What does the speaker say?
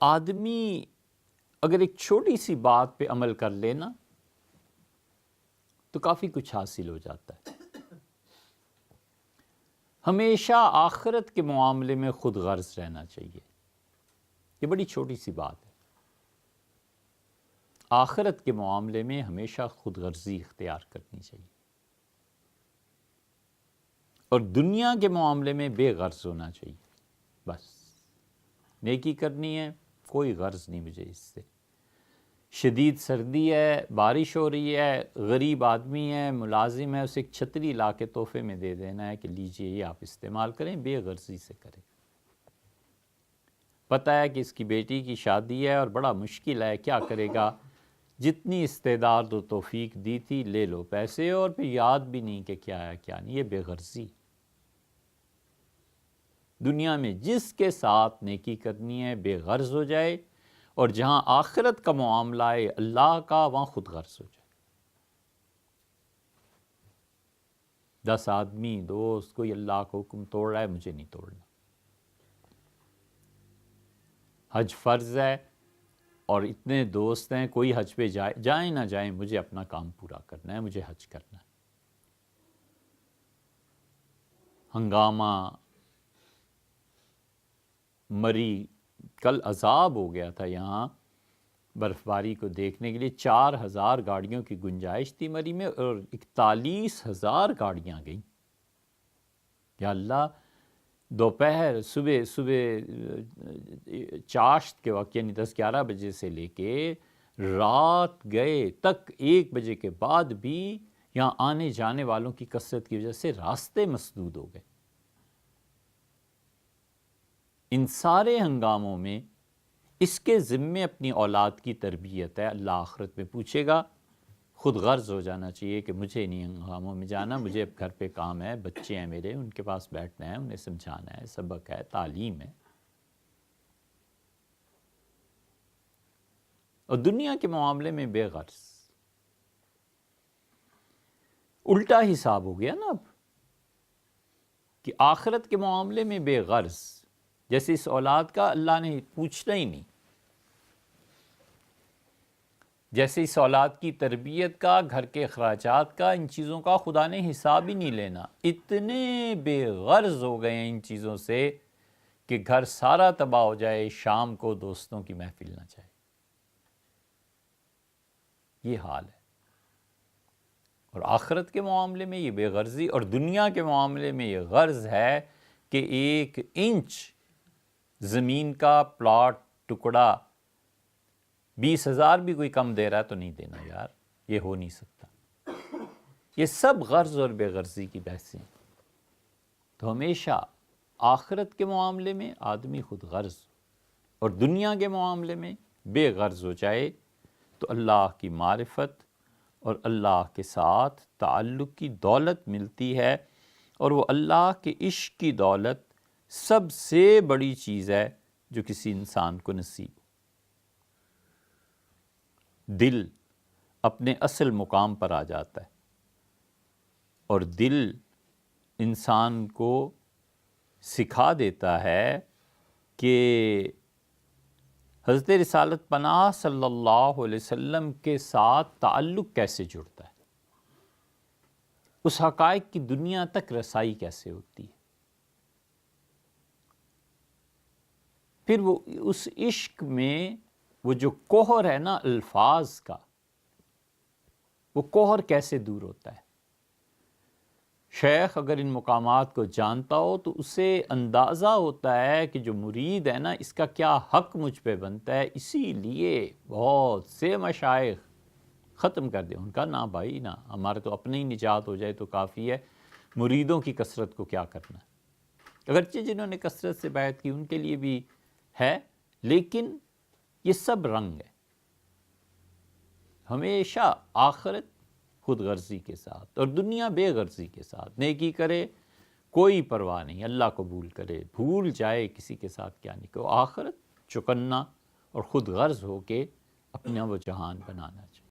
آدمی اگر ایک چھوٹی سی بات پہ عمل کر لینا تو کافی کچھ حاصل ہو جاتا ہے۔ ہمیشہ آخرت کے معاملے میں خود غرض رہنا چاہیے۔ یہ بڑی چھوٹی سی بات ہے۔ آخرت کے معاملے میں ہمیشہ خود غرضی اختیار کرنی چاہیے، اور دنیا کے معاملے میں بے غرض ہونا چاہیے۔ بس نیکی کرنی ہے، کوئی غرض نہیں مجھے اس سے۔ شدید سردی ہے، بارش ہو رہی ہے، غریب آدمی ہے، ملازم ہے، اسے ایک چھتری لا کے تحفے میں دے دینا ہے کہ لیجئے یہ آپ استعمال کریں، بے غرضی سے کریں۔ پتہ ہے کہ اس کی بیٹی کی شادی ہے اور بڑا مشکل ہے، کیا کرے گا، جتنی استعداد و توفیق دی تھی لے لو پیسے، اور پھر یاد بھی نہیں کہ کیا ہے کیا نہیں۔ یہ بے غرضی۔ دنیا میں جس کے ساتھ نیکی کرنی ہے بے غرض ہو جائے، اور جہاں آخرت کا معاملہ ہے اللہ کا، وہاں خود غرض ہو جائے۔ 10 آدمی دوست کوئی اللہ کا حکم توڑ رہا ہے، مجھے نہیں توڑنا۔ حج فرض ہے اور اتنے دوست ہیں، کوئی حج پہ جائیں نہ جائیں، مجھے اپنا کام پورا کرنا ہے، مجھے حج کرنا ہے۔ ہنگامہ، مری، کل عذاب ہو گیا تھا یہاں برف باری کو دیکھنے کے لیے۔ 4000 گاڑیوں کی گنجائش تھی مری میں، اور 41,000 گاڑیاں گئیں۔ یا اللہ، دوپہر صبح چاشت کے وقت یعنی 10-11 بجے سے لے کے رات گئے تک 1 بجے کے بعد بھی یہاں آنے جانے والوں کی کثرت کی وجہ سے راستے مسدود ہو گئے۔ ان سارے ہنگاموں میں اس کے ذمے اپنی اولاد کی تربیت ہے۔ اللہ آخرت میں پوچھے گا، خود غرض ہو جانا چاہیے کہ مجھے نہیں ہنگاموں میں جانا، مجھے اب گھر پہ کام ہے، بچے ہیں میرے، ان کے پاس بیٹھنا ہے، انہیں سمجھانا ہے، سبق ہے، تعلیم ہے۔ اور دنیا کے معاملے میں بے غرض، الٹا حساب ہو گیا نا اب، کہ آخرت کے معاملے میں بے غرض۔ جیسے اس اولاد کا اللہ نے پوچھنا ہی نہیں، جیسے اس اولاد کی تربیت کا، گھر کے اخراجات کا، ان چیزوں کا خدا نے حساب ہی نہیں لینا۔ اتنے بے غرض ہو گئے ہیں ان چیزوں سے کہ گھر سارا تباہ ہو جائے، شام کو دوستوں کی محفل نہ جائے۔ یہ حال ہے۔ اور آخرت کے معاملے میں یہ بے غرضی، اور دنیا کے معاملے میں یہ غرض ہے کہ 1 انچ زمین کا پلاٹ ٹکڑا 20,000 بھی کوئی کم دے رہا ہے تو نہیں دینا یار، یہ ہو نہیں سکتا۔ یہ سب غرض اور بے غرضی کی بحثیں۔ تو ہمیشہ آخرت کے معاملے میں آدمی خود غرض اور دنیا کے معاملے میں بے غرض ہو جائے تو اللہ کی معرفت اور اللہ کے ساتھ تعلق کی دولت ملتی ہے، اور وہ اللہ کے عشق کی دولت سب سے بڑی چیز ہے جو کسی انسان کو نصیب ہو۔ دل اپنے اصل مقام پر آ جاتا ہے، اور دل انسان کو سکھا دیتا ہے کہ حضرت رسالت پناہ صلی اللہ علیہ وسلم کے ساتھ تعلق کیسے جڑتا ہے، اس حقائق کی دنیا تک رسائی کیسے ہوتی ہے۔ پھر وہ اس عشق میں وہ جو کوہر ہے نا الفاظ کا، وہ کوہر کیسے دور ہوتا ہے۔ شیخ اگر ان مقامات کو جانتا ہو تو اسے اندازہ ہوتا ہے کہ جو مرید ہے نا، اس کا کیا حق مجھ پہ بنتا ہے۔ اسی لیے بہت سے مشائخ ختم کر دیں، ان کا نہ بھائی نہ، ہمارے تو اپنے ہی نجات ہو جائے تو کافی ہے، مریدوں کی کثرت کو کیا کرنا ہے۔ اگرچہ جنہوں نے کثرت سے بیعت کی ان کے لیے بھی ہے، لیکن یہ سب رنگ ہے۔ ہمیشہ آخرت خود غرضی کے ساتھ اور دنیا بے غرضی کے ساتھ، نیکی کرے کوئی پرواہ نہیں، اللہ قبول کرے، بھول جائے کسی کے ساتھ کیا نہیں کرے، آخرت چکنا اور خود غرض ہو کے اپنا وہ جہان بنانا چاہیے۔